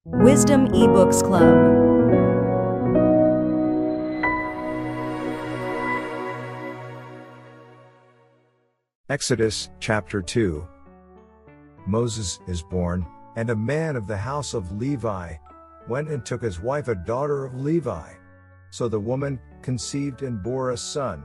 Wisdom eBooks Club. Exodus chapter 2. Moses is born, and a man of the house of Levi went and took his wife, a daughter of Levi. So the woman conceived and bore a son.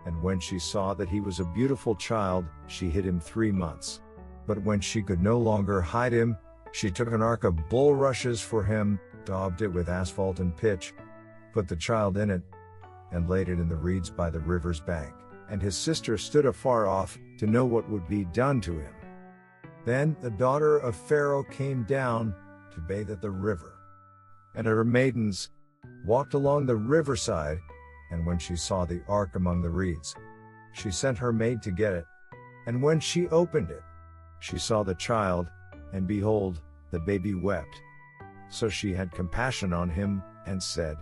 And when she saw that he was a beautiful child, she hid him 3 months. But when she could no longer hide him, she took an ark of bulrushes for him, daubed it with asphalt and pitch, put the child in it, and laid it in the reeds by the river's bank. And his sister stood afar off, to know what would be done to him. Then the daughter of Pharaoh came down to bathe at the river. And her maidens walked along the riverside, and when she saw the ark among the reeds, she sent her maid to get it. And when she opened it, she saw the child, and behold, the baby wept. So she had compassion on him, and said,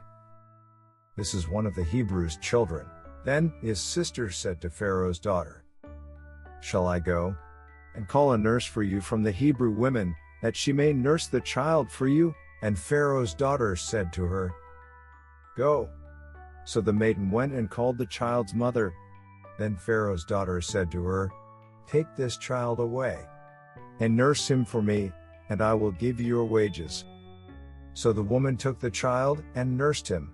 "This is one of the Hebrews' children." Then his sister said to Pharaoh's daughter, "Shall I go and call a nurse for you from the Hebrew women, that she may nurse the child for you?" And Pharaoh's daughter said to her, "Go." So the maiden went and called the child's mother. Then Pharaoh's daughter said to her, "Take this child away, and nurse him for me, and I will give you your wages." So the woman took the child and nursed him.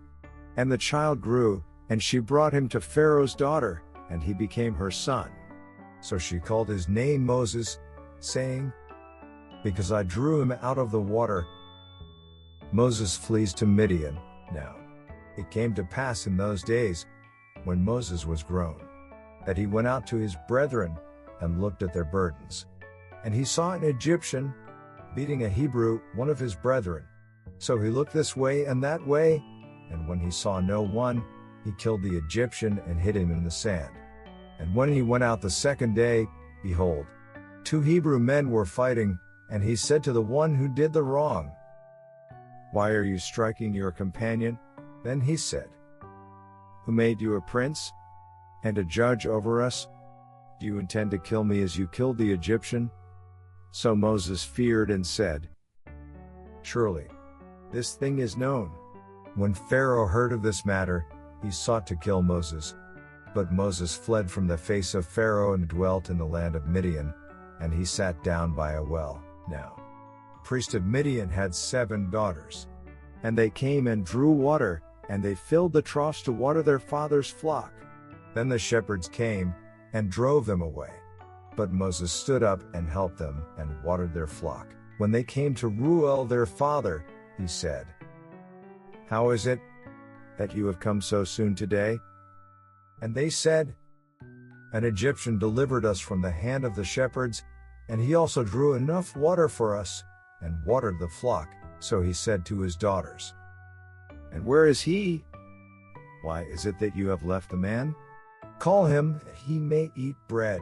And the child grew, and she brought him to Pharaoh's daughter, and he became her son. So she called his name Moses, saying, "Because I drew him out of the water." Moses flees to Midian. Now it came to pass in those days, when Moses was grown, that he went out to his brethren, and looked at their burdens. And he saw an Egyptian beating a Hebrew, one of his brethren. So he looked this way and that way, and when he saw no one, he killed the Egyptian and hid him in the sand. And when he went out the second day, behold, 2 Hebrew men were fighting, and he said to the one who did the wrong, "Why are you striking your companion?" Then he said, "Who made you a prince and a judge over us? Do you intend to kill me as you killed the Egyptian?" So Moses feared and said, "Surely this thing is known." When Pharaoh heard of this matter, he sought to kill Moses. But Moses fled from the face of Pharaoh and dwelt in the land of Midian, and he sat down by a well. Now the priest of Midian had 7 daughters. And they came and drew water, and they filled the troughs to water their father's flock. Then the shepherds came and drove them away. But Moses stood up and helped them, and watered their flock. When they came to Reuel their father, he said, "How is it that you have come so soon today?" And they said, "An Egyptian delivered us from the hand of the shepherds, and he also drew enough water for us, and watered the flock." So he said to his daughters, "And where is he? Why is it that you have left the man? Call him, that he may eat bread."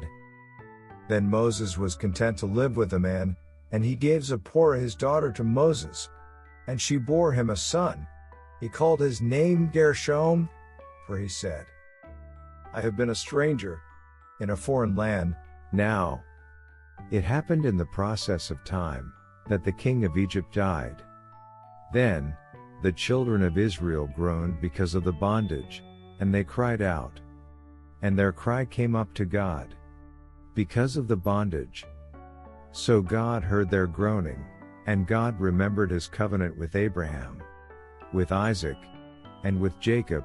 Then Moses was content to live with the man, and he gave Zipporah his daughter to Moses, and she bore him a son. He called his name Gershom, for he said, "I have been a stranger in a foreign land." Now it happened in the process of time, that the king of Egypt died. Then the children of Israel groaned because of the bondage, and they cried out. And their cry came up to God because of the bondage. So God heard their groaning, and God remembered his covenant with Abraham, with Isaac, and with Jacob.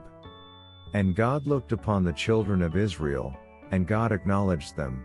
And God looked upon the children of Israel, and God acknowledged them,